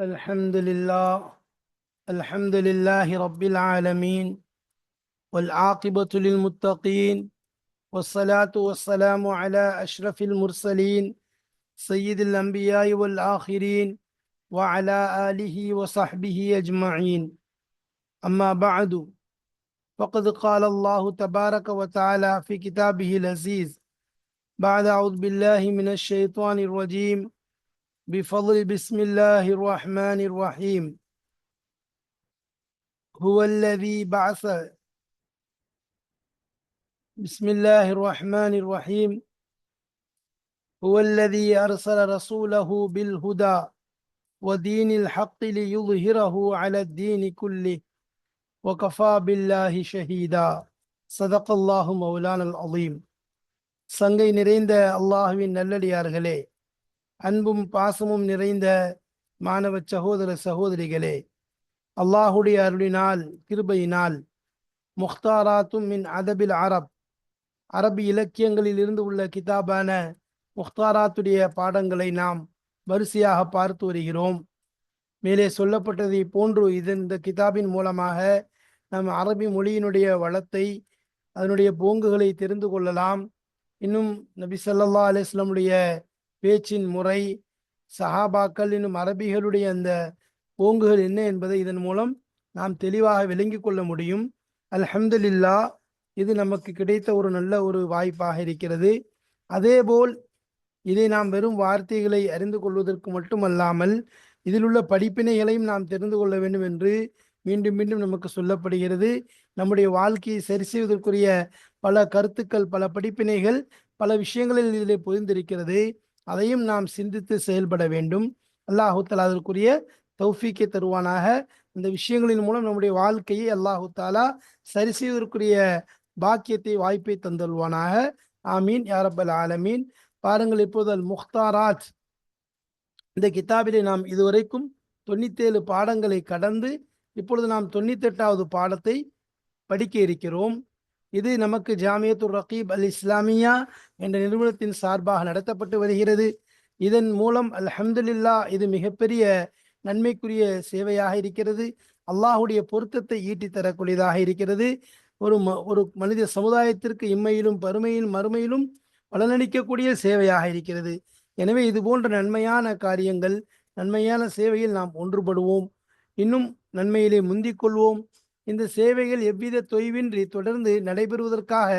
الحمد لله الحمد لله رب العالمين والعاقبة للمتقين والصلاة والسلام على أشرف المرسلين سيد الأنبياء والآخرين وعلى آله وصحبه أجمعين. أما بعد، فقد قال الله تبارك وتعالى في كتابه العزيز بعد أعوذ بالله من الشيطان الرجيم بفضل بسم الله الرحمن الرحيم. هو الذي بعث بسم الله الرحمن الرحيم هو الذي أرسل رسوله بالهدى ودين الحق ليظهره على الدين كله وكفى بالله شهيدا. صدق الله مولانا العظيم. சங்கை நிறைந்த அல்லாஹுவின் நல்லடியார்களே, அன்பும் பாசமும் நிறைந்த மாணவ சகோதர சகோதரிகளே, அல்லாஹுடைய அருளினால் கிருபையினால் முக்தாராத்தும் மின் அதபில் அரபி இலக்கியங்களில் இருந்து உள்ள கிதாபான முக்தாராத்துடைய பாடங்களை நாம் வரிசையாக பார்த்து வருகிறோம். மேலே சொல்லப்பட்டதை போன்று இந்த கிதாபின் மூலமாக நாம் அரபி மொழியினுடைய வளத்தை, அதனுடைய போங்குகளை தெரிந்து கொள்ளலாம். இன்னும் நபி ஸல்லல்லாஹு அலைஹி வஸல்லமுடைய பேச்சின் முறை, சஹாபாக்கள் இன்னும் அரபிகளுடைய அந்த போங்குகள் என்ன என்பதை இதன் மூலம் நாம் தெளிவாக விளங்கி கொள்ள முடியும். அல்ஹம்துலில்லாஹ், இது நமக்கு கிடைத்த ஒரு நல்ல ஒரு வாய்ப்பாக இருக்கிறது. அதேபோல் இதை நாம் வெறும் வார்த்தைகளை அறிந்து கொள்வதற்கு மட்டுமல்லாமல் இதில் உள்ள படிப்பினைகளையும் நாம் தெரிந்து கொள்ள வேண்டும் என்று மீண்டும் மீண்டும் நமக்கு சொல்லப்படுகிறது. நம்முடைய வாழ்க்கையை சரி செய்வதற்குரிய பல கருத்துக்கள், பல படிப்பினைகள், பல விஷயங்களில் இதிலே பொதிந்திருக்கிறது. அதையும் நாம் சிந்தித்து செயல்பட வேண்டும். அல்லாஹு தஆலா அதற்குரிய தௌஃபீக்கை தருவானாக. இந்த விஷயங்களின் மூலம் நம்முடைய வாழ்க்கையை அல்லாஹு தஆலா சரி செய்வதற்குரிய பாக்கியத்தை, வாய்ப்பை தந்தல்வானாக. ஆமீன் யா ரப்பல் ஆலமீன். பாருங்கள், இப்போது அல் முக்தாராத் இந்த கிதாபிலே நாம் இதுவரைக்கும் 97 பாடங்களை கடந்து இப்பொழுது நாம் 98வது பாடத்தை படிக்க இருக்கிறோம். இது நமக்கு ஜாமியத்துர் ரகீப் அல் இஸ்லாமியா என்ற நிறுவனத்தின் சார்பாக நடத்தப்பட்டு வருகிறது. இதன் மூலம் அல்ஹம்துலில்லாஹ் இது மிகப்பெரிய நன்மைக்குரிய சேவையாக இருக்கிறது. அல்லாஹுடைய பொருத்தத்தை ஈட்டி தரக்கூடியதாக இருக்கிறது. ஒரு மனித சமுதாயத்திற்கு இம்மையிலும் பருமையிலும் மறுமையிலும் பலனளிக்கக்கூடிய சேவையாக இருக்கிறது. எனவே இது போன்ற நன்மையான காரியங்கள், நன்மையான சேவையில் நாம் ஒன்றுபடுவோம், இன்னும் நன்மையிலே முந்திக் கொள்வோம். இந்த சேவைகள் எவ்வித தொய்வின்றி தொடர்ந்து நடைபெறுவதற்காக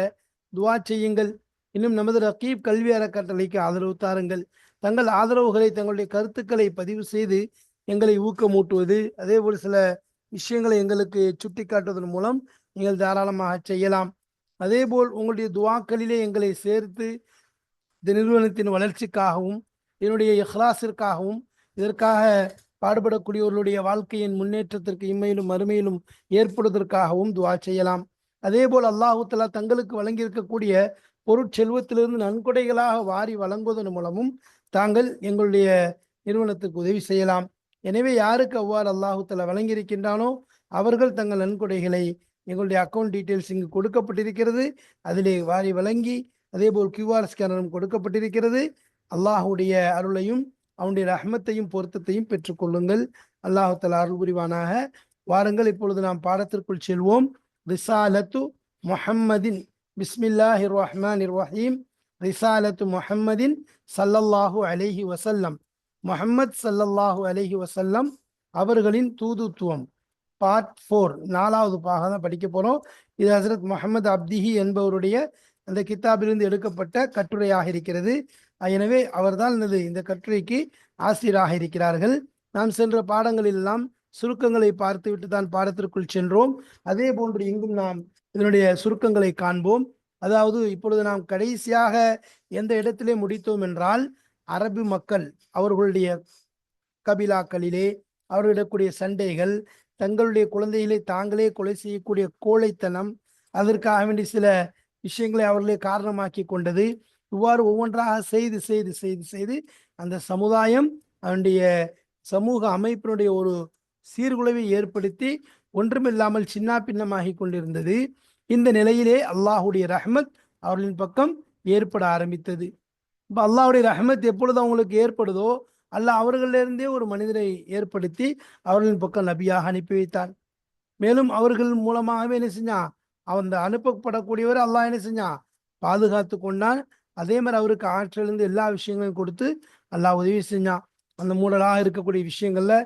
துஆ செய்யுங்கள். இன்னும் நமது ரகீப் கல்வி அறக்கட்டளைக்கு ஆதரவு தாருங்கள். தங்கள் ஆதரவுகளை, தங்களுடைய கருத்துக்களை பதிவு செய்து எங்களை ஊக்கமூட்டுவது, அதேபோல் சில விஷயங்களை எங்களுக்கு சுட்டி காட்டுவதன் மூலம் நீங்கள் தாராளமாக செய்யலாம். அதேபோல் உங்களுடைய துஆக்களிலே எங்களை சேர்த்து இந்த நிறுவனத்தின் வளர்ச்சிக்காகவும், என்னுடைய இஹ்லாஸிற்காகவும், இதற்காக பாடுபடக்கூடியவர்களுடைய வாழ்க்கையின் முன்னேற்றத்திற்கு இம்மையிலும் மறுமையிலும் ஏற்படுவதற்காகவும் துஆ செய்யலாம். அதேபோல் அல்லாஹு தஆலா தங்களுக்கு வழங்கியிருக்கக்கூடிய பொருட்செல்வத்திலிருந்து நன்கொடைகளாக வாரி வழங்குவதன் மூலமும் தாங்கள் எங்களுடைய நிறுவனத்துக்கு உதவி செய்யலாம். எனவே யாருக்கு அவ்வாறு அல்லாஹு தஆலா வழங்கியிருக்கின்றானோ அவர்கள் தங்கள் நன்கொடைகளை எங்களுடைய அக்கௌண்ட் டீட்டெயில்ஸ் இங்கு கொடுக்கப்பட்டிருக்கிறது, அதிலே வாரி வழங்கி, அதேபோல் QR ஸ்கேனரும் கொடுக்கப்பட்டிருக்கிறது. அல்லாஹுடைய அருளையும் அவனுடைய ரஹ்மத்தையும் பொருத்தத்தையும் பெற்றுக்கொள்ளுங்கள். அல்லாஹு தஆலா அருள் புரிவானாக. வாருங்கள், இப்பொழுது நாம் பாடத்திற்குள் செல்வோம். ரிசாலத்து முஹம்மதின் பிஸ்மில்லாஹிர் ரஹ்மானிர் ரஹீம். ரிசாலத்து முஹம்மதின் ஸல்லல்லாஹு அலைஹி வஸல்லம். முஹம்மத் ஸல்லல்லாஹு அலைஹி வஸல்லம் அவர்களின் தூதுத்துவம், பார்ட் 4, 4வது பாகம் தான் படிக்க போகிறோம். இது ஹசரத் முஹம்மது அப்திஹி என்பவருடைய அந்த கித்தாபிலிருந்து எடுக்கப்பட்ட கட்டுரையாக இருக்கிறது. எனவே அவர்தான் இந்த கட்டுரைக்கு ஆசிரியராக இருக்கிறார்கள். நாம் சென்ற பாடங்களெல்லாம் சுருக்கங்களை பார்த்துவிட்டு தான் பாடத்திற்குள் சென்றோம். அதே போன்று இங்கும் நாம் இதனுடைய சுருக்கங்களை காண்போம். அதாவது இப்பொழுது நாம் கடைசியாக எந்த இடத்திலே முடித்தோம் என்றால், அரபு மக்கள் அவர்களுடைய கபிலாக்களிலே அவர்களிடக்கூடிய சண்டைகள், தங்களுடைய குழந்தைகளை தாங்களே கொலை செய்யக்கூடிய கோழைத்தனம், அதற்காக வேண்டி சில விஷயங்களை அவர்களே காரணமாக்கி கொண்டது, இவ்வாறு ஒவ்வொன்றாக செய்து செய்து செய்து செய்து அந்த சமுதாயம் அவனுடைய சமூக அமைப்பினுடைய ஒரு சீர்குலைவை ஏற்படுத்தி ஒன்றுமில்லாமல் சின்ன பின்னமாகி கொண்டிருந்தது. இந்த நிலையிலே அல்லாஹுடைய ரஹ்மத் அவர்களின் பக்கம் ஏற்பட ஆரம்பித்தது. இப்போ அல்லாஹுடைய ரஹ்மத் எப்பொழுது அவங்களுக்கு ஏற்படுதோ அல்லாஹ் அவர்களிலிருந்தே ஒரு மனிதரை ஏற்படுத்தி அவர்களின் பக்கம் நபியாக அனுப்பி வைத்தான். மேலும் அவர்கள் மூலமாகவே என்ன செஞ்சான், அந்த அனுப்பப்படக்கூடியவர் அல்லாஹ் என்ன செஞ்சான், பாதுகாத்து கொண்டான். அதே மாதிரி அவருக்கு ஆற்றலிருந்து எல்லா விஷயங்களையும் கொடுத்து அல்லாஹ் உதவி செஞ்சான். அந்த மூடலாக இருக்கக்கூடிய விஷயங்கள்ல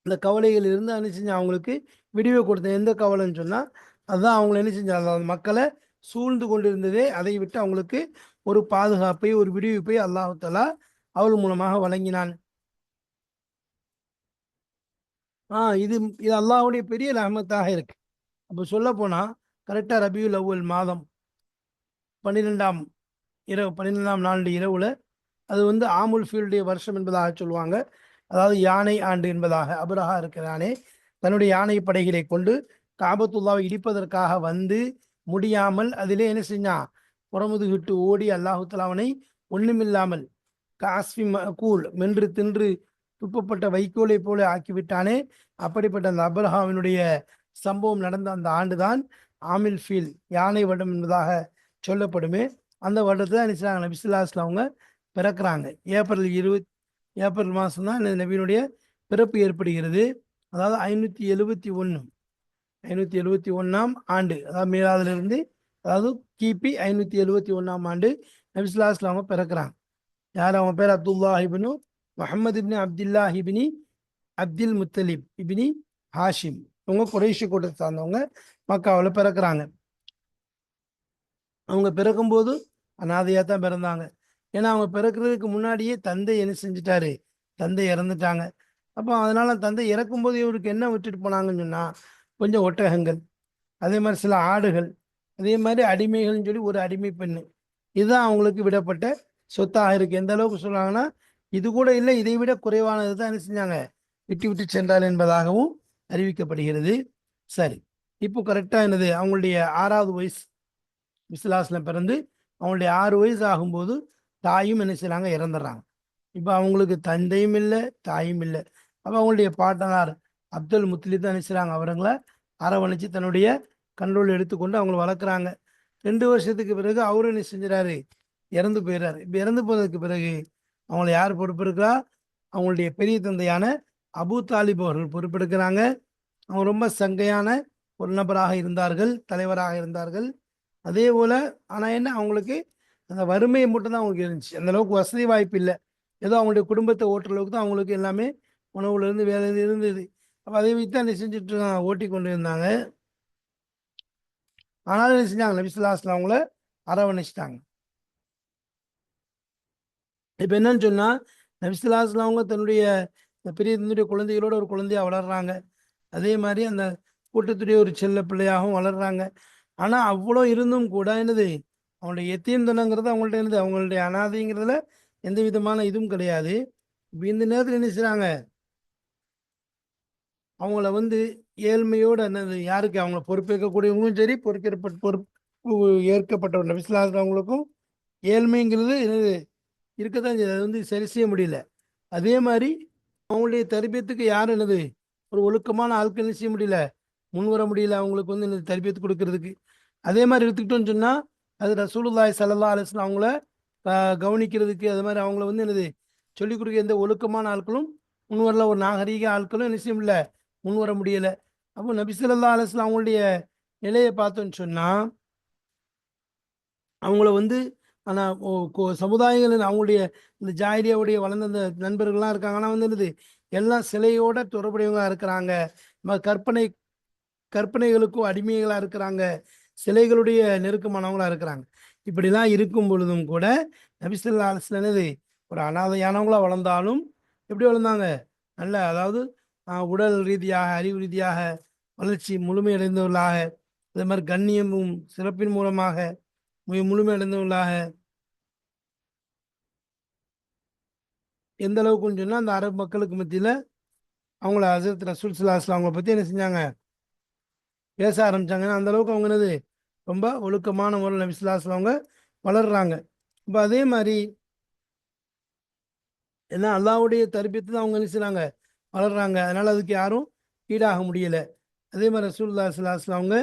அந்த கவலைகள் இருந்து என்ன செஞ்சான், அவங்களுக்கு விடிவை கொடுத்த. எந்த கவலைன்னு சொன்னா அதுதான் அவங்களை என்ன செஞ்சாங்க, அந்த மக்களை சூழ்ந்து கொண்டிருந்ததே அதை விட்டு அவங்களுக்கு ஒரு பாதுகாப்பை ஒரு விடுவிப்பை அல்லாஹ் தஆலா அவள் மூலமாக வழங்கினான். இது இது அல்லாஹ்வுடைய பெரிய ரஹ்மத்தாக இருக்கு. அப்போ சொல்ல போனா கரெக்டா ரபியுல் அவ்வல் மாதம் 12ஆம் இரவு 12ஆம் நாள் இரவுல அது வந்து ஆமுல் ஃபீல்டைய வருஷம் என்பதாக சொல்லுவாங்க. அதாவது யானை ஆண்டு என்பதாக. அபுரஹா இருக்கிறானே தன்னுடைய யானை படைகளை கொண்டு காபத்துல்லாவை இடிப்பதற்காக வந்து முடியாமல் அதிலே என்ன செஞ்சான், புறமுதுகிட்டு ஓடி அல்லாஹு தஆலா அவனை ஒண்ணுமில்லாமல் காஸ்வி கூல் மென்று தின்று துப்பப்பட்ட வைக்கோலை போல ஆக்கிவிட்டானே. அப்படிப்பட்ட அந்த அப்ரஹாவினுடைய சம்பவம் நடந்த அந்த ஆண்டுதான் ஆமில் ஃபீல் யானை வருடம் என்பதாக சொல்லப்படுமே. அந்த வருடத்தை என்ன செய்றாங்க, நபி ஸல்லல்லாஹு அலைஹி வஸல்லம் அவங்க பிறக்கிறாங்க. ஏப்ரல் மாதம் தான் இந்த நபியினுடைய பிறப்பு ஏற்படுகிறது. அதாவது 571ஆம் ஆண்டு, அதாவது மீலாதிலிருந்து, அதாவது கிபி 571ஆம் ஆண்டு நபி ஸல்லல்லாஹு அலைஹி வஸல்லம் அவங்க பிறக்கிறாங்க. யார் அவங்க பேர்? அப்துல்லாஹ் இப்னு முஹம்மது இப்னு அப்துல்லாஹ் இப்னி அப்துல் முத்தலிப் இப்னி ஹாஷிம். இவங்க குறைஷி கூட்டத்தை சார்ந்தவங்க, மக்காவில் பிறக்கிறாங்க. அவங்க பிறக்கும்போது அனாதையாக தான் பிறந்தாங்க. ஏன்னா அவங்க பிறக்கிறதுக்கு முன்னாடியே தந்தை என்ன செஞ்சிட்டாரு, தந்தை இறந்துட்டாங்க. அப்போ அதனால தந்தை இறக்கும்போது இவருக்கு என்ன விட்டுட்டு போனாங்கன்னு சொன்னா, கொஞ்சம் ஒட்டகங்கள், அதே மாதிரி சில ஆடுகள், அதே மாதிரி அடிமைகள்னு சொல்லி ஒரு அடிமை பெண்ணு. இதுதான் அவங்களுக்கு விடப்பட்ட சொத்தாக இருக்கு. எந்த அளவுக்கு சொல்றாங்கன்னா, இது கூட இல்லை, இதை விட குறைவானது தான் என்ன செஞ்சாங்க, விட்டு விட்டு சென்றார் என்பதாகவும் அறிவிக்கப்படுகிறது. சரி, இப்போ கரெக்டாக என்னது, அவங்களுடைய 6வது வயசு விசுலாசில் பிறந்து அவங்களுடைய 6 வயசு ஆகும்போது தாயும் என்ன செய்றாங்க, இறந்துடுறாங்க. இப்போ அவங்களுக்கு தந்தையும் இல்லை, தாயும் இல்லை. அப்போ அவங்களுடைய பாட்டனார் அப்துல் முத்தலிப் தான் என்ன செய்றாங்க, அவங்கள அரவணைச்சு தன்னுடைய கண்ட்ரோல் எடுத்துக்கொண்டு அவங்கள வளர்க்குறாங்க. 2 வருஷத்துக்கு பிறகு அவரும் என்ன செஞ்சுறாரு, இறந்து போயிடுறாரு. இப்போ இறந்து போனதுக்கு பிறகு அவங்கள யார் பொறுப்பெடுக்கிறா, அவங்களுடைய பெரிய தந்தையான அபூ தாலிப் அவர்கள் பொறுப்பெடுக்கிறாங்க. அவங்க ரொம்ப சங்கையான ஒரு நபராக இருந்தார்கள், தலைவராக இருந்தார்கள். அதே போல ஆனால் என்ன, அவங்களுக்கு அந்த வறுமை மட்டும்தான் அவங்களுக்கு இருந்துச்சு. அந்த அளவுக்கு வசதி வாய்ப்பு இல்லை. ஏதோ அவங்களுடைய குடும்பத்தை ஓட்டுற அளவுக்கு தான் அவங்களுக்கு எல்லாமே உணவுலேருந்து வேலை இருந்தது. அப்போ அதை வைத்து தான் என்ன செஞ்சுட்டு இருக்காங்க, ஓட்டி கொண்டு இருந்தாங்க. ஆனாலும் என்ன செஞ்சாங்க, நபி ஸல்லல்லாஹு அலைஹி வஸல்லம் அவங்கள அரவணைச்சிட்டாங்க. இப்போ என்னன்னு சொன்னா, நபி ஸல்லல்லாஹு அலைஹி வஸல்லம் அவங்க தன்னுடைய பெரிய தன்னுடைய குழந்தைகளோட ஒரு குழந்தையா வளர்றாங்க. அதே மாதிரி அந்த கூட்டத்துடைய ஒரு செல்ல பிள்ளையாகவும் வளர்றாங்க. ஆனா அவ்வளோ இருந்தும் கூட என்னது, அவங்களுடைய எத்தீம் தனங்கிறது அவங்கள்ட்ட என்னது, அவங்களுடைய அனாதைங்கிறதுல எந்த விதமான இதுவும் கிடையாது. இப்போ இந்த நேரத்தில் என்ன செய்றாங்க, அவங்கள வந்து ஏழ்மையோடு என்னது, யாருக்கு அவங்கள பொறுப்பேற்கக்கூடியவங்களும் சரி, பொறுப்பு ஏற்கப்பட்ட நபி ஸல்லல்லாஹு அலைஹி வஸல்லம் அவங்களுக்கும் ஏழ்மைங்கிறது என்னது இருக்கத்தான் செய்யுது. அது வந்து சரி செய்ய முடியல. அதே மாதிரி அவங்களுடைய தர்பியத்துக்கு யார் என்னது, ஒரு ஒழுக்கமான ஆட்கள் என்ன செய்ய முடியல, முன் வர முடியல அவங்களுக்கு வந்து இந்த தர்பியத்து கொடுக்கறதுக்கு. அதே மாதிரி எடுத்துக்கிட்டோம்னு சொன்னா, அது ரசூலுல்லாஹி ஸல்லல்லாஹு அலைஹி வஸல்லம் அவங்கள கவனிக்கிறதுக்கு, அது மாதிரி அவங்கள வந்து என்னது சொல்லிக் கொடுக்க எந்த ஒழுக்கமான ஆட்களும் முன் வரல, ஒரு நாகரீக ஆட்களும் என்ன செய்ய முடியல, முன் வர முடியல. அப்போ நபி ஸல்லல்லாஹு அலைஹி வஸல்லம் அவங்களுடைய நிலையை பார்த்தோன்னு சொன்னா, அவங்கள வந்து ஆனால் சமுதாயங்கள் அவங்களுடைய இந்த ஜாயிரியாவுடைய வளர்ந்த அந்த நண்பர்கள்லாம் இருக்காங்க. ஆனால் வந்து என்னது, எல்லாம் சிலையோட தொடர்புடையவங்களா இருக்கிறாங்க. கற்பனைகளுக்கும் அடிமைகளாக இருக்கிறாங்க. சிலைகளுடைய நெருக்கமானவங்களா இருக்கிறாங்க. இப்படிலாம் இருக்கும் பொழுதும் கூட நபி ஸல்லல்லாஹு அலைஹி வஸல்லம் என்னது, ஒரு அனாதையானவங்களா வளர்ந்தாலும் எப்படி வளர்ந்தாங்க, நல்ல, அதாவது உடல் ரீதியாக, அறிவு ரீதியாக வளர்ச்சி முழுமையடைந்தவர்களாக, அதே மாதிரி கண்ணியமும் சிறப்பின் மூலமாக முழுமையடைந்தவர்களாக, எந்த அளவுக்குன்னு சொன்னால் அந்த அரபு மக்களுக்கு மத்தியில் அவங்கள ஹஸரத் ரசூல் ஸல்லல்லாஹு அலைஹி வஸல்லம் அவங்கள பற்றி என்ன செஞ்சாங்க, பேச ஆரம்பிச்சாங்கன்னா அந்த அளவுக்கு அவங்க என்னது ரொம்ப ஒழுக்கமான முறையில் நபி ஸல்லல்லாஹு அலைஹி வஸல்லம் அவங்க வளர்றாங்க. இப்போ அதே மாதிரி ஏன்னா அல்லாஹ்வுடைய தர்பியத்தை தான் அவங்க என்ன செய்றாங்க, வளர்றாங்க. அதனால அதுக்கு யாரும் ஈடாக முடியல. அதே மாதிரி ரசூலுல்லாஹி ஸல்லல்லாஹு அலைஹி வஸல்லம் அவங்க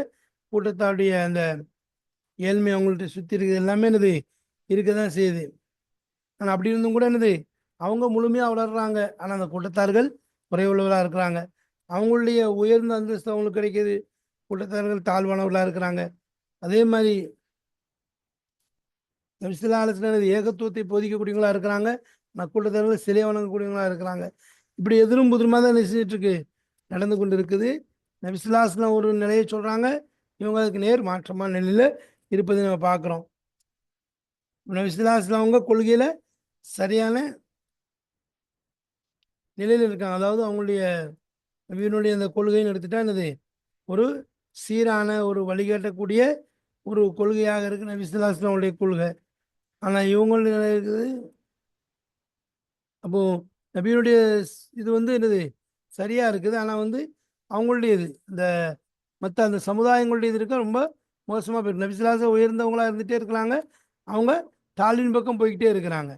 கூட்டத்தாருடைய அந்த ஏழ்மை அவங்கள்ட்ட சுற்றி இருக்குது எல்லாமே என்னது இருக்க தான் செய்யுது. ஆனால் அப்படி இருந்தும் கூட என்னது அவங்க முழுமையாக வளர்றாங்க, ஆனால் அந்த கூட்டத்தார்கள் குறைவுள்ளவர்களாக இருக்கிறாங்க. அவங்களுடைய உயர்ந்த அந்தஸ்து அவங்களுக்கு கிடைக்கிது, கூட்டத்தார்கள் தாழ்வானவர்களாக இருக்கிறாங்க. அதே மாதிரி நபிசுல்லாஹ் ஏகத்துவத்தை போதிக்கக்கூடியவங்களா இருக்கிறாங்க, கூட்டத்தார்கள் சிலை வணங்கக்கூடியவங்களா இருக்கிறாங்க. இப்படி எதிரும் புதிருமா தான் நினைச்சிட்டு இருக்கு, நடந்து கொண்டு இருக்குது. நபிசுல்லாஹ் ஒரு நிலையை சொல்றாங்க, இவங்க அதுக்கு நேர் மாற்றமான நிலையில இருப்பதை நம்ம பார்க்குறோம். நபிசுல்லாஹ் அவங்க கொள்கையில சரியான நிலையில் இருக்காங்க. அதாவது அவங்களுடைய நபியினுடைய அந்த கொள்கைன்னு எடுத்துட்டா என்னது, ஒரு சீரான ஒரு வழிகாட்டக்கூடிய ஒரு கொள்கையாக இருக்கு நபிசுல்லாஹ்வுடைய கொள்கை. ஆனால் இவங்களுடைய நிலை இருக்குது. அப்போ நபியினுடைய இது என்னது சரியா இருக்குது, ஆனால் அவங்களுடைய இது இந்த மற்ற அந்த சமுதாயங்களுடைய இது இருக்க ரொம்ப மோசமாக போயிருக்கு. நபிசுல்லாஹ் உயர்ந்தவங்களா இருந்துகிட்டே இருக்கிறாங்க, அவங்க தாழ்வின் பக்கம் போய்கிட்டே இருக்கிறாங்க.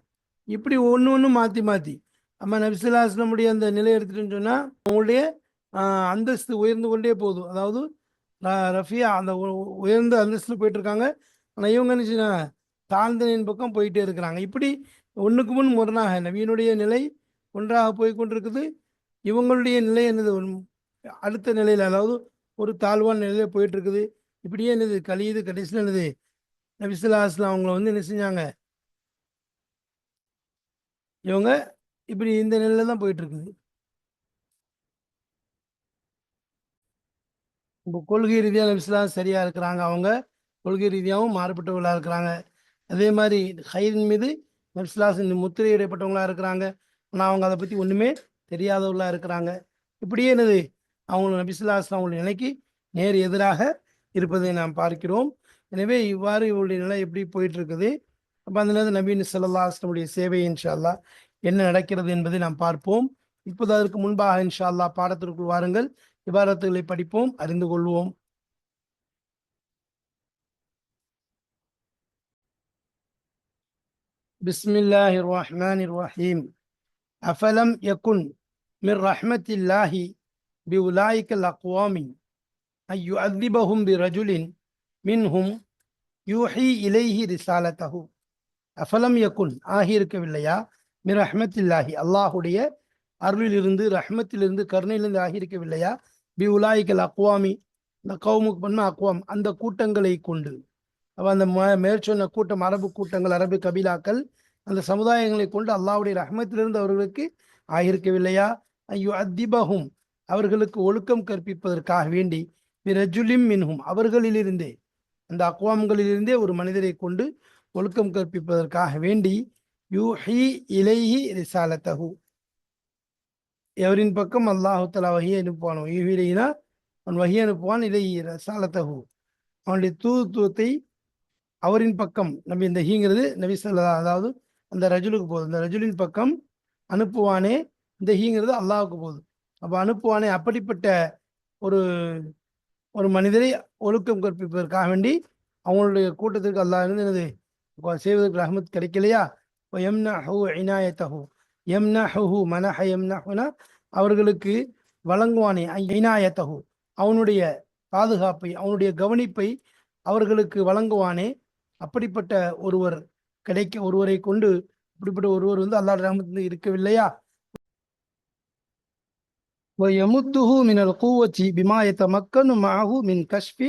இப்படி ஒன்று ஒன்று மாற்றி மாற்றி நம்ம நபிசுல்லாஸ்லமுடைய அந்த நிலை எடுத்துட்டுன்னு சொன்னால் அவங்களுடைய அந்தஸ்து உயர்ந்து கொண்டே போதும். அதாவது ரஃபியா அந்த உயர்ந்த அந்தஸ்தில் போயிட்டு இருக்காங்க, ஆனால் இவங்க என்ன தாழ்ந்த நிலையின் பக்கம் போயிட்டே இருக்கிறாங்க. இப்படி ஒன்றுக்கு முன் முரணாக நபியினுடைய நிலை ஒன்றாக போய் கொண்டிருக்குது, இவங்களுடைய நிலை என்னது அடுத்த நிலையில், அதாவது ஒரு தாழ்வான நிலையில் போயிட்டு இருக்குது. இப்படியே என்னது கலியுது. கடைசியில் என்னது நபிசுல்லாஸ்லாம் அவங்கள என்ன செஞ்சாங்க, இவங்க இப்படி இந்த நிலையில தான் போயிட்டு இருக்குது. இப்போ கொள்கை ரீதியாக நபிசுல்லாஹ் சரியா இருக்கிறாங்க, அவங்க கொள்கை ரீதியாகவும் மாறுபட்டவர்களாக இருக்கிறாங்க. அதே மாதிரி ஹைரின் மீது நபிசுல்லாஹ் முத்திரையிடப்பட்டவங்களா இருக்கிறாங்க, ஆனால் அவங்க அதை பற்றி ஒன்றுமே தெரியாதவர்களாக இருக்கிறாங்க. இப்படியே என்னது அவங்க நபிசுல்லாஹ் அவங்களுடைய நிலைக்கு நேர் எதிராக இருப்பதை நாம் பார்க்கிறோம். எனவே இவ்வாறு இவருடைய நிலை எப்படி போயிட்டு இருக்குது. அப்போ அந்த நேரத்தில் நபீன் ஸல்லல்லாஹு அலைஹி வஸல்லம் சேவை இன்ஷா அல்லாஹ் என்ன நடக்கிறது என்பதை நாம் பார்ப்போம். இப்போது அதற்கு முன்பாக இன்ஷா அல்லாஹ் பாடத்திற்குள் வாருங்கள், இபாரத்துகளை படிப்போம், அறிந்து கொள்வோம். பிஸ்மில்லாஹிர் ரஹ்மானிர் ரஹீம். அஃபலம் யகுன் மிர் ரஹ்மத்தில்லாஹி பிஉலாயிகல் அக்வாமி அய்யுஅذிபஹும் பிரஜுலின் மின்ஹும் யூஹி இலைஹி ரிசாலத்தஹு. அஃபலம் யகுன் ஆகியிருக்கவில்லையா, மிர் ரஹ்மத்தில்லாஹி அல்லாஹுடைய அருளிலிருந்து, ரஹ்மத்திலிருந்து, கருணையிலிருந்து ஆகியிருக்கவில்லையா, பி உலாயிக்கல் அக்வாமி இந்த கவுமுக்கு பண்ண அக்வாம் அந்த கூட்டங்களை கொண்டு. அப்போ அந்த மேற்சொன்ன கூட்டம் அரபு கூட்டங்கள், அரபு கபீலாக்கள், அந்த சமுதாயங்களை கொண்டு அல்லாஹ்வுடைய ரஹ்மத்திலிருந்து அவர்களுக்கு ஆகியிருக்கவில்லையா, ஐயோ அத்திபஹும் அவர்களுக்கு ஒழுக்கம் கற்பிப்பதற்காக வேண்டி, பிரஜுலிம் மின்ஹும் அவர்களிலிருந்தே, அந்த அக்வாம்களிலிருந்தே ஒரு மனிதரை கொண்டு ஒழுக்கம் கற்பிப்பதற்காக வேண்டி, யூஹி இலைஹி ரிசாலத்தஹு எவரின் பக்கம் அல்லாஹு தஆலா வஹியை அனுப்புவானோ, யூஹினா அவன் வஹி அனுப்புவான், இலைஹி ரிசாலத்தஹு அவனுடைய தூதுத்துவத்தை அவரின் பக்கம். நபி இந்த ஹீங்கிறது நபி ஸல்லல்லாஹு, அதாவது அந்த ரஜுலுக்கு போகுது, அந்த ரஜுலின் பக்கம் அனுப்புவானே, இந்த ஹீங்கிறது அல்லாஹுக்கு போகுது. அப்போ அனுப்புவானே அப்படிப்பட்ட ஒரு ஒரு மனிதரை ஒழுக்கம் கற்பிப்பதற்காக வேண்டி அவங்களுடைய கூட்டத்திற்கு அல்லாஹ் இருந்து என்னது செய்வதற்கு ரஹ்மத் கிடைக்கலையா, யம்னஹு இனாயத்தஹு, யம்னஹு மனஹ யம்னஹுனா அவர்களுக்கு வழங்குவானே, இனாயத்தஹு அவனுடைய பாதுகாப்பை, அவனுடைய கவனிப்பை அவர்களுக்கு வழங்குவானே, அப்படிப்பட்ட ஒருவர் ஒருவரை கொண்டு இப்படிப்பட்ட ஒருவர் அல்லாஹ் ரஹ்மத் இருக்கவில்லையா. ويمده من القوة بما يتمكن معه من كشف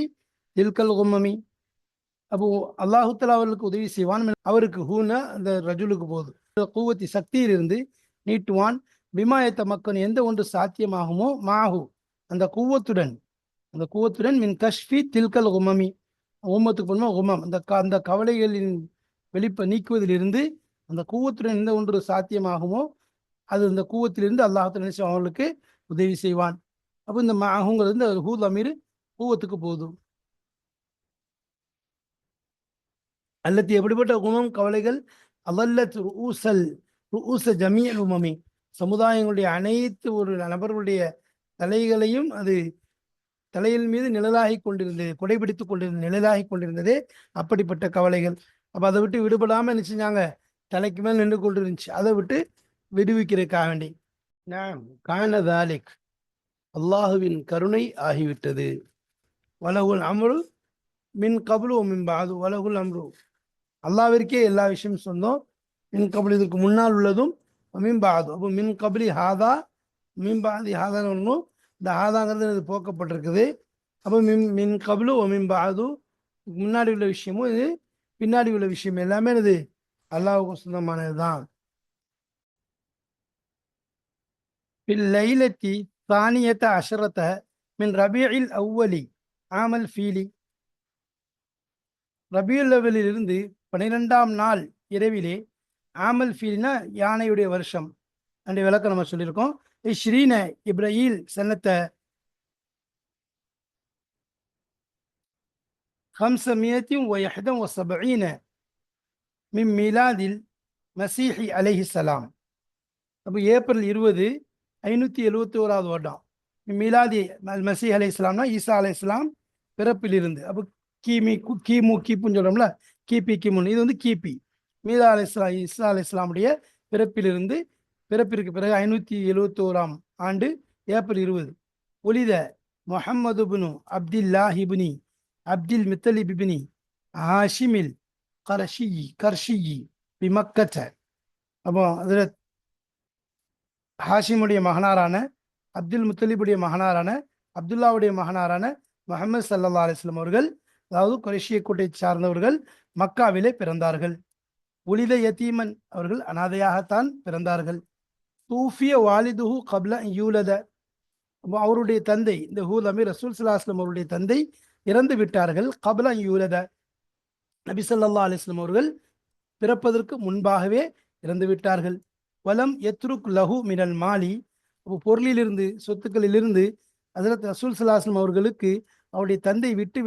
تلك الغمم. அப்போ அல்லாஹு தஆலா அவர்களுக்கு உதவி செய்வான். அவருக்கு ஹூனா அந்த ரஜுலுக்கு போகுது, கூவத்தி சக்தியிலிருந்து நீட்டுவான். பிமாயத்த மக்கன் எந்த ஒன்று சாத்தியமாகுமோ, மாஹு அந்த கூவத்துடன் மின் கஷ்ஃபி தில்கல் உமமி உம்மத்துக்கு போனோம் உமம் அந்த கவலைகளின் நீக்குவதிலிருந்து அந்த கூவத்துடன் எந்த ஒன்று சாத்தியமாகுமோ அது அந்த கூவத்திலிருந்து அல்லாஹ் தஆலா அவர்களுக்கு உதவி செய்வான். அப்போ இந்த மாஹுங்கிறது இந்த ஹூத் அமீர் கூவத்துக்கு போதும். அல்லது எப்படிப்பட்ட உமம் கவலைகள், அல்லத் ருஊஸ ஜமீஅல் உமமி சமுதாயங்களுடைய அனைத்து ஒரு நபர்களுடைய தலைகளையும் அது தலையின் மீது நிழலாகி கொண்டிருந்தது, குடைபிடித்துக் கொண்டிருந்தது, நிழலாகி கொண்டிருந்ததே அப்படிப்பட்ட கவலைகள். அப்போ அதை விட்டு விடுபடாமல் என்ன செஞ்சாங்க, தலைக்கு மேல் நின்று கொண்டிருந்துச்சு, அதை விட்டு விடுவிக்கிறதுக்காக வேண்டி. நாம் கானதாலிக் அல்லாஹுவின் கருணை ஆகிவிட்டது. வலகுல் அம்ரு மின் கபுலு மின் பாது, வலகுல் அம்ரு அல்லாவிற்கே எல்லா விஷயமும் சொந்தம். மின் கபுல் இதற்கு முன்னால் உள்ளதும் மின்பாது. அப்போ மின் கபலி ஹாதா மின்பாதி ஹாதான்னு ஒன்றும் இந்த ஹாதாங்கிறது இது போக்கப்பட்டிருக்குது. அப்போ மின் கபலு மின்பாது முன்னாடி உள்ள விஷயமும் இது பின்னாடி உள்ள விஷயம் எல்லாமே இது அல்லாஹ்வுக்கு சொந்தமானது தான். பில்லைலத்தி தானியத்த அஷரத்த மின் ரபியில் அவ்வலி ஆமல் ஃபீலி. ரபியுல் அவ்வலில் இருந்து 12ஆம் நாள் இரவிலே, ஆமல் ஃபீலினா யானையுடைய வருஷம் அன்றைய விளக்கம் நம்ம சொல்லியிருக்கோம். ஸ்ரீன இப்ராஹில் சன்னத்த 571 மின் மீலாதில் மசீஹி அலைஹிஸ்ஸலாம். அப்போ ஏப்ரல் 20 571வது வருடம் மீலாதி மசீஹ் அலை இஸ்லாம்னா ஈசா அலை இஸ்லாம் பிறப்பிலிருந்து. அப்போ கிமுன்னு சொல்றோம்ல, கிமுன்னு, இது வந்து கிபி. மீதா அலை இஸ்லாம் ஈசா அலை இஸ்லாமுடைய பிறப்பிலிருந்து, பிறப்பிற்கு பிறகு 571ஆம் ஆண்டு ஏப்ரல் 20 ஒலித முஹம்மது பினு அப்துல்லாஹிபினி அப்துல் முத்தலிப் பினி ஹாஷிமில் கர்ஷியி பிமக்கத்த. அப்போ அதில் ஹாஷிமுடைய மகனாரான அப்துல் முத்தலிபுடைய மகனாரான அப்துல்லாவுடைய மகனாரான முஹம்மது ஸல்லல்லாஹு அலைஹி வஸல்லம் அவர்கள், அதாவது குறைஷிய கூட்டை சார்ந்தவர்கள், மக்காவிலே பிறந்தார்கள். உலித யதீமன், அவர்கள் அனாதையாகத்தான் பிறந்தார்கள். தூஃபிய வாலிதுஹு கப்ல யூலத, அவருடைய தந்தை இந்த ஹூத் அமீர் ரசூல் ஸல்லல்லாஹு அலைஹி வஸல்லம் அவருடைய தந்தை இறந்து விட்டார்கள். கப்ல யூலத, நபி ஸல்லல்லாஹு அலைஹி வஸல்லம் அவர்கள் பிறப்பதற்கு முன்பாகவே இறந்து விட்டார்கள். வலம் யத்ருக் லஹு மினல் மாலி, பொருளிலிருந்து சொத்துக்களிலிருந்து ஹஜ்ரத் ரசூல் ஸல்லல்லாஹு அலைஹி வஸல்லம் அவர்களுக்கு அவருடைய தந்தை விட்டு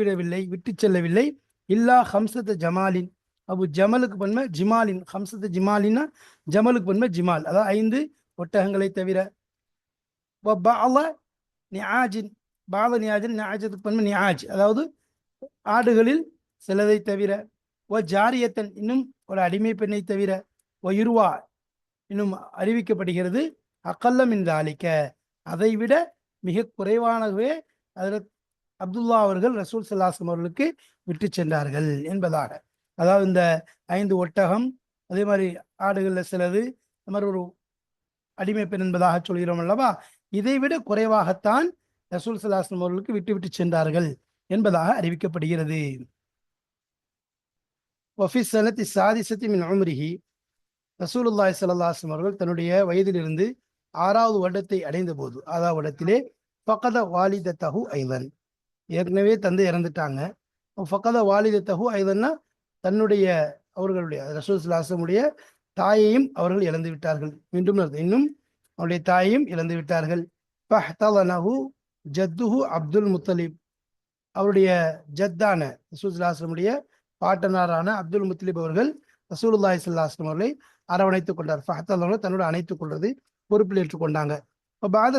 செல்லவில்லை. இல்லா ஹம்சத்த ஜமாலின், அபு ஜமலுக்கு பன்மை ஜிமாலின், ஹம்சத்த ஜிமாலின்னா ஜமலுக்கு பன்மை ஜிமால், அதாவது 5 ஒட்டகங்களை தவிர. பால நியாஜின், பால நியாஜின் நியாஜத்துக்கு பன்மை நியாஜ், அதாவது ஆடுகளில் சிலதை தவிர. ஜாரியத்தன், இன்னும் ஒரு அடிமை பெண்ணை தவிர. இருவா, இன்னும் அறிவிக்கப்படுகிறது அக்கல்லம் இந்த அளிக்க, அதை விட மிக குறைவானவே அதில் அப்துல்லா அவர்கள் ரசூல் ஸல்லல்லாஹு அலைஹி வஸல்லம் அவர்களுக்கு விட்டு சென்றார்கள் என்பதாக. அதாவது இந்த 5 ஒட்டகம், அதே மாதிரி ஆடுகளில் சிலது, இந்த மாதிரி ஒரு அடிமை பெண் என்பதாக சொல்கிறோம் அல்லவா, இதை விட குறைவாகத்தான் ரசூல் ஸல்லல்லாஹு அலைஹி வஸல்லம் அவர்களுக்கு விட்டு சென்றார்கள் என்பதாக அறிவிக்கப்படுகிறது. வஃபி ஸனத்தி ஸாதிஸத்தி மின் உம்ரிஹி, ரசூலுல்லாஹி ஸல்லல்லாஹு அலைஹி வஸல்லம் அவர்கள் தன்னுடைய வயதிலிருந்து 6வது வருடத்தை அடைந்த போது, 6வது வருடத்திலே ஃபகத வாலிதத்தஹு ஐதன், ஏற்கனவே தந்தை இறந்துட்டாங்க. ஃபகத வாலிதத்தஹு ஐதன்னா தன்னுடைய அவர்களுடைய ரசூல் ஸல்லல்லாஹு அலைஹி வஸல்லம் தாயையும் அவர்கள் இழந்து விட்டார்கள். மீண்டும் இன்னும் அவருடைய தாயையும் இழந்து விட்டார்கள். ஃபஹ்தலனஹு ஜத்துஹு அப்துல் முத்தலிப், அவருடைய ஜத்தான ரசூல் ஸல்லல்லாஹு அலைஹி வஸல்லம் பாட்டனாரான அப்துல் முத்தலிப் அவர்கள் ரசூலுல்லாஹி ஸல்லல்லாஹு அலைஹி வஸல்லம் அவர்களை அரவணைத்துக் கொண்டார். ஃபஹ்தலனஹு தன்னோட அணைத்துக் கொள்றது பொறுப்பில் ஏற்றுக்கொண்டாங்க. பாத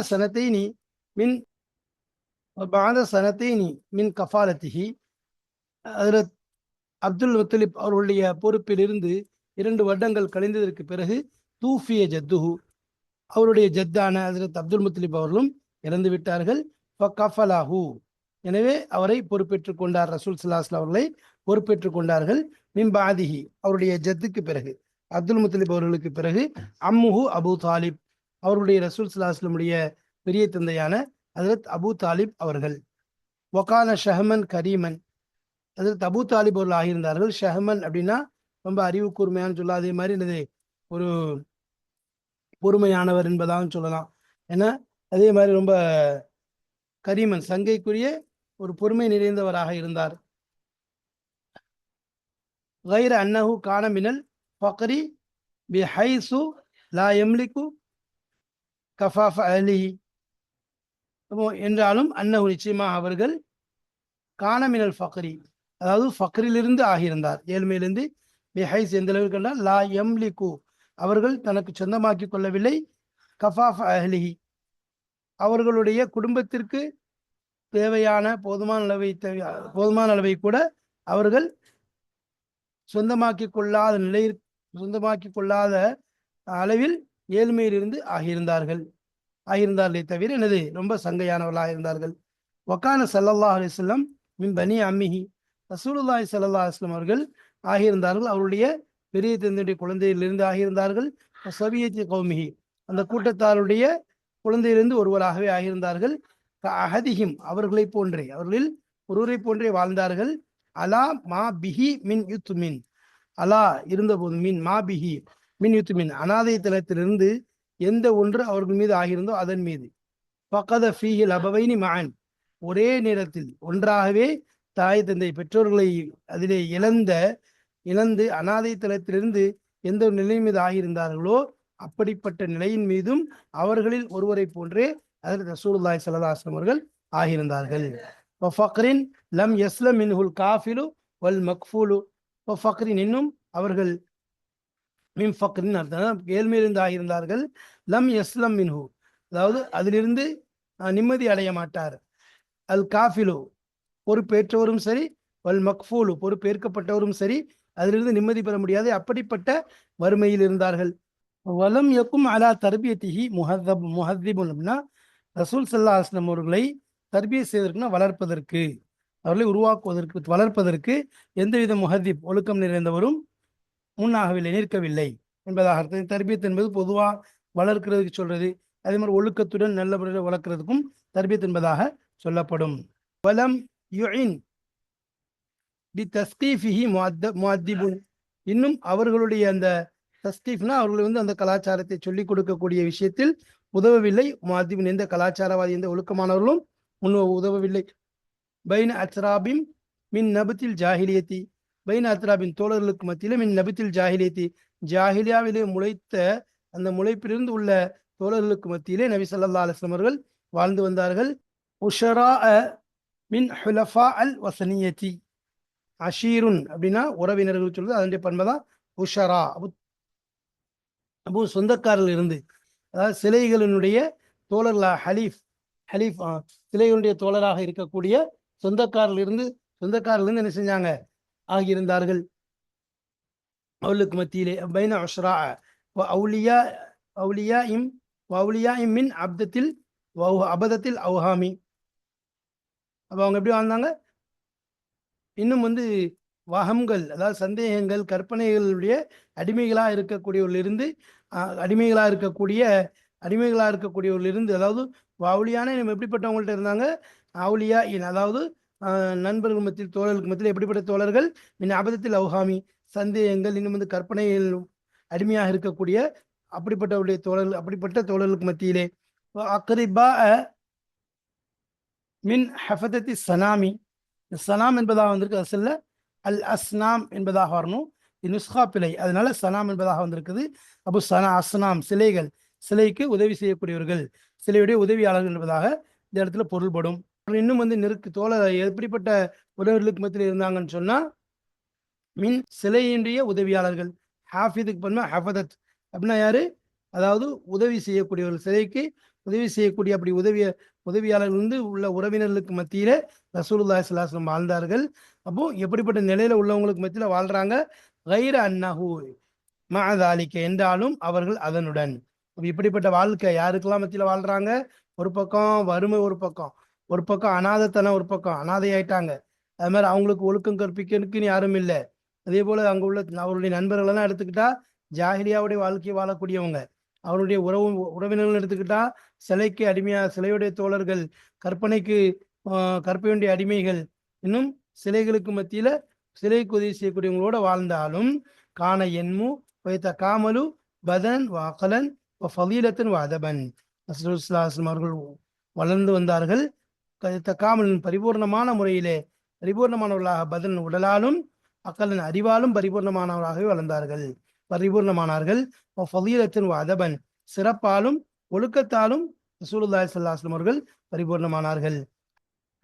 சனத்தைனி மின் கஃபாலத்திஹி, ஹஜ்ரத் அப்துல் முத்தலிப் அவர்களுடைய பொறுப்பில் இருந்து 2 வருடங்கள் கழிந்ததற்கு பிறகு தூஃபிய ஜத்துஹு, அவருடைய ஜத்தான ஹஜ்ரத் அப்துல் முத்தலிப் அவர்களும் இறந்து விட்டார்கள். ஃபகஃபலஹு, எனவே அவரை பொறுப்பேற்றுக் கொண்டார். ரசூல் ஸல்லல்லாஹு அலைஹி வஸல்லம் அவர்களை பொறுப்பேற்றுக் கொண்டார்கள். மின் பாதிஹி, அவருடைய ஜத்துக்கு பிறகு, அப்துல் முத்தலிப் அவர்களுக்கு பிறகு அம்முஹு அபு தாலிப், அவருடைய ரசூல் ஸல்லல்லாஹு அலைஹி வஸல்லம் பெரிய தந்தையான ஹஜ்ரத் அபு தாலிப் அவர்கள். வகான ஷஹமன் கரீமன், ஹஜ்ரத் அபு தாலிப் அவர்கள் ஆகியிருந்தார்கள். ஷஹமன் அப்படின்னா ரொம்ப அறிவு கூர்மையான்னு சொல்லலாம், அதே மாதிரி என்னது ஒரு பொறுமையானவர் என்பதாகவும் சொல்லலாம். ஏன்னா அதே மாதிரி ரொம்ப கரீமன், சங்கைக்குரிய ஒரு பொறுமை நிறைந்தவராக இருந்தார். கைர அன்னஹு கான மினல் ஃபக்ரி பிஹைசு லா யம்லிகு கஃபாஃப அலிஹி, என்றாலும் அன்னஹு நிச்சயமாக அவர்கள் கான மினல் ஃபக்ரி, அதாவது ஃபக்ரிலிருந்து ஆகியிருந்தார், ஏழ்மையிலிருந்து. பிஹைஸ், எந்த அளவுக்கு என்றால் லா யம்லிகு, அவர்கள் தனக்கு சொந்தமாக்கி கொள்ளவில்லை. கஃபாஃப அஹ்லிஹி, அவர்களுடைய குடும்பத்திற்கு தேவையான போதுமான அளவை கூட அவர்கள் சொந்தமாக்கி கொள்ளாத அளவில் ஏழ்மையிலிருந்து ஆகியிருந்தார்களே தவிர என்னது ரொம்ப சங்கையானவர்களாக இருந்தார்கள். வக்கான ஸல்லல்லாஹு அலைஹி வஸல்லம் மின் பனி அம்மிஹி, ரசூலுல்லாஹி ஸல்லல்லாஹு அலைஹி வஸல்லம் அவர்கள் ஆகியிருந்தார்கள் அவருடைய பெரிய தந்தையுடைய குழந்தையிலிருந்து ஆகியிருந்தார்கள். சபியத்தி கௌமிஹி, அந்த கூட்டத்தாருடைய குழந்தையிலிருந்து ஒருவராகவே ஆகியிருந்தார்கள். அஹதிஹிம், அவர்களை போன்றே, அவர்களில் ஒருவரை போன்றே வாழ்ந்தார்கள். அலா மா பிஹி மின் யுத்மின், அலா இருந்தபோது, மின் மா பிஹி மின் யுத்மின், அனாதை தலத்திலிருந்து எந்த ஒன்று அவர்கள் மீது ஆகியிருந்தோ அதன் மீது. பக்கத ஃபீஹில் அபவைனி மகன், ஒரே நேரத்தில் ஒன்றாகவே தாய் தந்தை பெற்றோர்களை அதிலே இழந்து அனாதை தலத்திலிருந்து எந்த ஒரு நிலை மீது ஆகியிருந்தார்களோ அப்படிப்பட்ட நிலையின் மீதும் அவர்களில் ஒருவரை போன்றே அதில் ரசூலுல்லாஹி ஸல்லல்லாஹு அலைஹி வஸல்லம் அவர்கள் ஆகியிருந்தார்கள். ஃபக்ரின் லம் யஸ்லம் மின்ஹுல் காஃபிலு வல் மக்ஃபூலு, ஃபக்ரின், இன்னும் அவர்கள் மின் ஃபக்ரின் அர்த்தம் ஏழ்மையிலிருந்து ஆகியிருந்தார்கள். லம் யஸ்லம் மின்ஹு, அதாவது அதிலிருந்து நிம்மதி அடைய மாட்டார். அல் காஃபிலு, பொறுப்பேற்றவரும் சரி, வல் மக்ஃபூலு, பொறுப்பேற்கப்பட்டவரும் சரி, அதிலிருந்து நிம்மதி பெற முடியாது, அப்படிப்பட்ட வறுமையில் இருந்தார்கள். வலம் யக்கும் அலா தர்பியத்திஹி முஹத்திபுன்னா, ரசூல் ஸல்லல்லாஹு அலைஹி வஸல்லம் அவர்களை தர்பியத் செய்வதற்குனா வளர்ப்பதற்கு, அவர்களை உருவாக்குவதற்கு, வளர்ப்பதற்கு எந்தவித முஹத்திப் ஒழுக்கம் நிறைந்தவரும் முன்னாகவில்லை, நிற்கவில்லை என்பதாக அர்த்தம். தர்பியத் என்பது பொதுவாக வளர்க்கிறதுக்கு சொல்றது, அதே மாதிரி ஒழுக்கத்துடன் நல்ல முறையில் வளர்க்கிறதுக்கும் தர்பியத் என்பதாக சொல்லப்படும். வலம் யுஇன் பி தஸ்கீஃபிஹி முஅத்திபுன், இன்னும் அவர்களுடைய அந்த தஸ்கீஃப்னா அவர்கள் அந்த கலாச்சாரத்தை சொல்லிக் கொடுக்கக்கூடிய விஷயத்தில் உதவவில்லை. முஅத்திபுன், எந்த கலாச்சாரவாதி, எந்த ஒழுக்கமானவர்களும் உதவவில்லை. பைன அத்ராபின் மின் நபத்தில் ஜாஹிலியத்தி, பைன அத்ராபின், தோழர்களுக்கு மத்தியில், மின் நபத்தில் ஜாஹிலியத்தி, ஜாஹிலியாவிலே முளைத்த அந்த முளைப்பிலிருந்து உள்ள தோழர்களுக்கு மத்தியிலே நபி ஸல்லல்லாஹு அலைஹி வஸல்லம் அவர்கள் வாழ்ந்து வந்தார்கள். உஷரா மின் ஹுலஃபா அல் வசனியத்தி, அஷீருன் அப்படின்னா உறவினர்கள் சொல்றது, அதனுடைய பண்புதான் உஷரா. அப்போ சொந்தக்காரர்கள் இருந்து, அதாவது சிலைகளினுடைய தோழர்களாக, ஹலீஃப் சிலைகளுடைய தோழராக இருக்கக்கூடிய சொந்தக்காரர்கள் என்ன செஞ்சாங்க, ஆகியிருந்தார்கள் அவளுக்கு மத்தியிலே. பைன உஷ்ரா அவுலியா இம் மின் அபதத்தில் அவுஹாமி, அப்போ அவங்க எப்படி வாழ்ந்தாங்க, இன்னும் வகம்கள், அதாவது சந்தேகங்கள், கற்பனைகளுடைய அடிமைகளாக இருக்கக்கூடியவர்களிருந்து அதாவது அவுலியான எப்படிப்பட்டவங்கள்ட்ட இருந்தாங்க, அவுலியா இன், அதாவது நண்பர்கள் மத்தியில், தோழர்களுக்கு மத்தியில் எப்படிப்பட்ட தோழர்கள், மின் அபதத்தில் அவுஹாமி, சந்தேகங்கள், இன்னும் கற்பனைகள் அடிமையாக இருக்கக்கூடிய அப்படிப்பட்ட தோழர்களுக்கு மத்தியிலே. அக்ரிபா மின் ஹஃபதத்தி சனாமி, சலாம் என்பதாக வந்திருக்கு, அசல்ல அல் அஸ்னாம் என்பதாக வரணும், நுஸ்கா பிழை, அதனால சலாம் என்பதாக வந்திருக்குது. அப்போ அஸ்னாம் சிலைக்கு உதவி செய்யக்கூடியவர்கள், சிலையுடைய உதவியாளர்கள் என்பதாக இந்த இடத்துல பொருள்படும். இன்னும் தோழர் எப்படிப்பட்ட உறவினர்களுக்கு மத்தியில் இருந்தாங்கன்னு சொன்னா, மின் சிலையினுடைய உதவியாளர்கள், ஹாஃபிதுக்கு பண்ணா ஹஃபதத் அப்படின்னா யாரு, அதாவது உதவி செய்யக்கூடியவர்கள், சிலைக்கு உதவி செய்யக்கூடிய அப்படி உதவியாளர்கள் உள்ள உறவினர்களுக்கு மத்தியில ரசூலுல்லாஹி ஸல்லல்லாஹு அலைஹி வஸல்லம் வாழ்ந்தார்கள். அப்போ எப்படிப்பட்ட நிலையில உள்ளவங்களுக்கு மத்தியில வாழ்றாங்க, கைர அன்னஹு மஅதாலிக, என்றாலும் அவர்கள் அதனுடன். இப்படிப்பட்ட வாழ்க்கை யாருக்கெல்லாம் மத்தியில வாழ்றாங்க, ஒரு பக்கம் வறுமை, ஒரு பக்கம் அனாதத்தனம், ஒரு பக்கம் அனாதை ஆயிட்டாங்க, அது மாதிரி அவங்களுக்கு ஒழுக்கம் கற்பிக்கிறதுக்குன்னு யாரும் இல்லை. அதே போல அங்க உள்ள அவருடைய நண்பர்களெல்லாம் எடுத்துக்கிட்டா ஜாஹிலியாவுடைய வாழ்க்கையை வாழக்கூடியவங்க, அவருடைய உறவினர்கள் எடுத்துக்கிட்டா சிலைக்கு அடிமையா, சிலையுடைய தோழர்கள், கற்பனையுடைய அடிமைகள், இன்னும் சிலைகளுக்கு மத்தியில சிலைக்கு உதவி செய்யக்கூடியவங்களோட வாழ்ந்தாலும் காண என்மு வைத்த காமலு பதன் வாக்கலன் ஃபலீலத்தன் வாதபன், அவர்கள் வளர்ந்து வந்தார்கள். காமலின் பரிபூர்ணமான முறையிலே, பரிபூர்ணமானவர்களாக, பதன் உடலாலும், அக்கலன் அறிவாலும் பரிபூர்ணமானவர்களாகவே பரிபூர்ணமானார்கள். ஃபலீலத்தன் வாதபன், சிறப்பாலும் ஒழுக்கத்தாலும் ரசூலுல்லாஹி ஸல்லல்லாஹு அலைஹி வஸல்லம் அவர்கள் பரிபூர்ணமானார்கள்.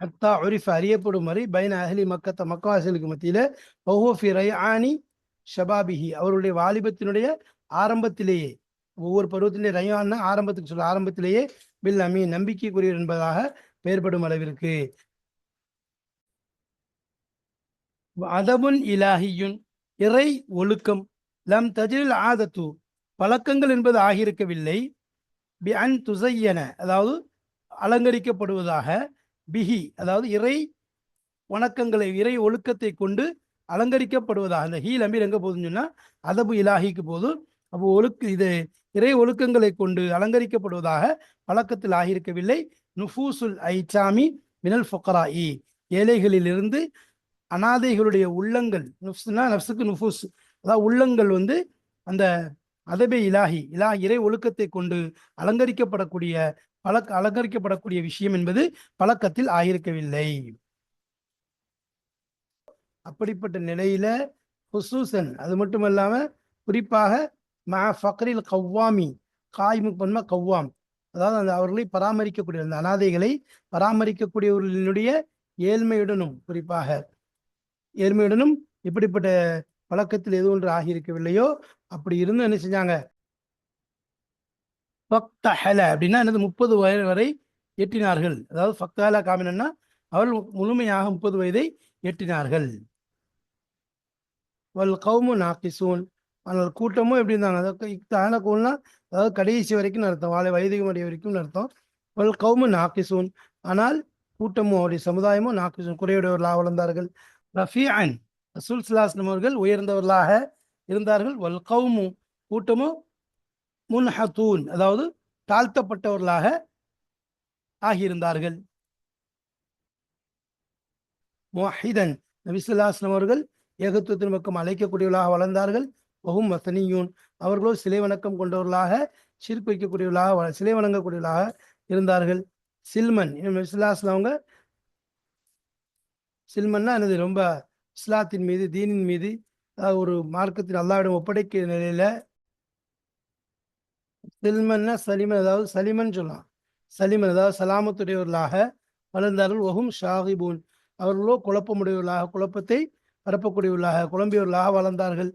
ஹத்தா உரிஃப, அறியப்படும் வரை, பைன அஹ்லி மக்காவாசிகளுக்கு மத்தியில, வஹுவ ஃபி ரைஆனி ஷபாபிஹி, அவருடைய வாலிபத்தினுடைய ஆரம்பத்திலேயே, ஒவ்வொரு பருவத்திலே ரயான்னா ஆரம்பத்துக்கு சொல்ல, ஆரம்பத்திலேயே பில் அமீன், நம்பிக்கைக்குரியவர் என்பதாக பெயர்படும் அளவிற்கு. அதபுன் இலாஹியுன், இறை ஒழுக்கம், லம் தஜ்ரில் ஆதத்து, பழக்கங்கள் என்பது ஆகியிருக்கவில்லை, பி அன் துஸையன, அதாவது அலங்கரிக்கப்படுவதாக, பிஹி, அதாவது இறை வணக்கங்களை, இறை ஒழுக்கத்தை கொண்டு அலங்கரிக்கப்படுவதாக. அந்த ஹீல் அமீர் எங்க போகுதுன்னு சொன்னா அதபு இலாஹிக்கு போது, அப்போ இது இறை ஒழுக்கங்களை கொண்டு அலங்கரிக்கப்படுவதாக பழக்கத்தில் ஆகியிருக்கவில்லை. நுஃபூசுல் ஐச்சாமி மினல் ஃபுகராஇ, ஏழைகளிலிருந்து அனாதைகளுடைய உள்ளங்கள், நஃப்ஸ்னா நஃப்ஸுக்கு நுஃபூஸ், அதாவது உள்ளங்கள் அந்த அதபே இலாஹி இறை ஒழுக்கத்தை கொண்டு அலங்கரிக்கப்படக்கூடிய விஷயம் என்பது பழக்கத்தில் ஆகியிருக்கவில்லை. அப்படிப்பட்ட நிலையில ஹுசூசன், அது மட்டுமல்லாம குறிப்பாக ஃபக்ரில் கவ்வாமி, காய்மு பன்ம கவ்வாம், அதாவது அவர்களை பராமரிக்கக்கூடிய அந்த அனாதைகளை பராமரிக்கக்கூடியவர்களுடைய ஏழ்மையுடனும், குறிப்பாக ஏழ்மையுடனும் இப்படிப்பட்ட பழக்கத்தில் எது ஒன்று ஆகியிருக்கவில்லையோ அப்படி இருந்து என்ன செஞ்சாங்க, அப்படின்னா என்னது, 30 வயது வரை எட்டினார்கள். அதாவது ஃபக்தஹல காமினா அவர்கள் முழுமையாக 30 வயதை எட்டினார்கள். வல் கௌமு நாக்கிசூன், ஆனால் கூட்டமும் எப்படி இருந்தாங்க, அதாவது கடைசி வரைக்கும் அர்த்தம், வயதுக்கு அடைய வரைக்கும் அர்த்தம். வல் கௌமு நாக்கிசூன், ஆனால் கூட்டமும் அவருடைய சமுதாயமும் நாக்கிசூன் குறையுடையவர்களாக வளர்ந்தார்கள். ரஃபீஅன், ரசூல் ஸல்லல்லாஹு அலைஹி வஸல்லம் அவர்கள் உயர்ந்தவர்களாக இருந்தார்கள். வல் கௌமு, கூட்டமும் முன்ஹதூன், அதாவது தாழ்த்தப்பட்டவர்களாக ஆகியிருந்தார்கள். முவஹிதன், நபி ஸல்லல்லாஹு அலைஹி வஸல்லம் அவர்கள் ஏகத்துவத்தின் பக்கம் அழைக்கக்கூடியவர்களாக வளர்ந்தார்கள். வஹும் வஸனியூன், அவர்களோ சிலை வணக்கம் கொண்டவர்களாக, ஷிர்க் வைக்கக்கூடியவர்களாக, சிலை வணங்கக்கூடியவர்களாக இருந்தார்கள். சில்மன், நபி ஸல்லல்லாஹு அலைஹி வஸல்லம் அவங்க சில்மன்னா என்னது, ரொம்ப இஸ்லாத்தின் மீது, தீனின் மீது, ஒரு மார்க்கத்தின் அல்லாஹ்விடம் ஒப்படைக்கிற நிலையில, சில்மன்னா சலிமன், அதாவது சலிமன் சொல்லலாம், சலிமன் அதாவது சலாமத்துடையவர்களாக வளர்ந்தார்கள். வஹும் ஷாகிபூன், அவர்களோ குழப்பமுடையவர்களாக, குழப்பத்தை பரப்பக்கூடியவர்களாக, குழம்பியவர்களாக வளர்ந்தார்கள்.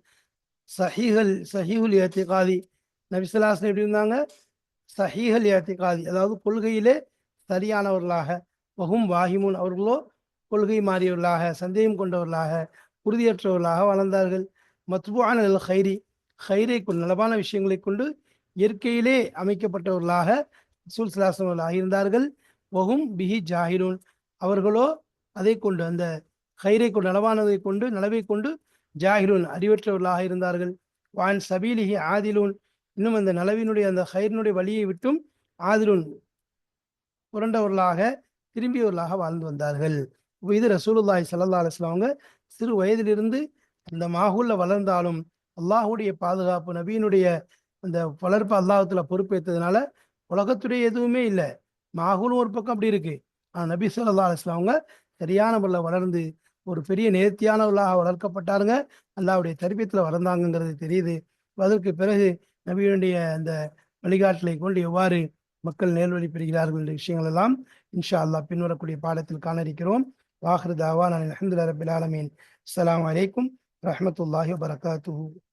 சஹீஹுல் இஅ்திகாதி, நபி ஸல்லல்லாஹு அலைஹி வஸல்லம் எப்படி இருந்தாங்க, சஹீஹுல் இஅ்திகாதி, அதாவது கொள்கையிலே சரியானவர்களாக. வஹும் வாஹிமூன், அவர்களோ கொள்கை மாறியவர்களாக, சந்தேகம் கொண்டவர்களாக, உறுதியற்றவர்களாக வளர்ந்தார்கள். மத்பூஅன் அல் ஹைரி, ஹைரை கொண்டு, நலவான விஷயங்களை கொண்டு இயற்கையிலே அமைக்கப்பட்டவர்களாக ரசூல் ஸல்லல்லாஹு அலைஹி வஸல்லம் ஆகியிருந்தார்கள். வஹும் பிஹி ஜாஹிலூன், அவர்களோ அதை கொண்டு, அந்த ஹைரை கொண்டு, நலவானதை கொண்டு, நலவை கொண்டு ஜாஹிலூன், அறிவற்றவர்களாக இருந்தார்கள். வான் சபீலிஹி ஆதிலூன், இன்னும் அந்த நலவினுடைய, அந்த ஹைரினுடைய வழியை விட்டும் ஆதிலூன், புரண்டவர்களாக, திரும்பியவர்களாக வாழ்ந்து வந்தார்கள். இது ரசூலுல்லாஹி ஸல்லல்லாஹு அலைஹி வஸல்லம் அவங்க சிறு வயதிலிருந்து அந்த மாஹூல்ல வளர்ந்தாலும் அல்லாஹுடைய பாதுகாப்பு, நபியினுடைய அந்த வளர்ப்பு அல்லாஹ்வுல பொறுப்பேற்றதுனால உலகத்துடைய எதுவுமே இல்லை, மாஹூலும் ஒரு பக்கம் அப்படி இருக்கு. ஆனால் நபி ஸல்லல்லாஹு அலைஹி வஸல்லம் அவங்க சரியான முறையில் வளர்ந்து ஒரு பெரிய நேர்த்தியானவர்களாக வளர்க்கப்பட்டாருங்க. அல்லாஹ்வுடைய தர்பியத்தில் வளர்ந்தாங்கிறது தெரியுது. அதற்கு பிறகு நபியுடைய அந்த வழிகாட்டலை கொண்டு எவ்வாறு மக்கள் நேர்வழி பெறுகிறார்கள் என்ற விஷயங்கள் எல்லாம் இன்ஷா அல்லாஹ் பின்வரக்கூடிய பாடத்தில் காண இருக்கிறோம். வாஹிரு தாவானா அல்ஹம்துலில்லாஹி ரப்பில் ஆலமீன். அஸ்ஸலாமு அலைக்கும் வரஹ்மத்துல்லாஹி வபரகாத்துஹு.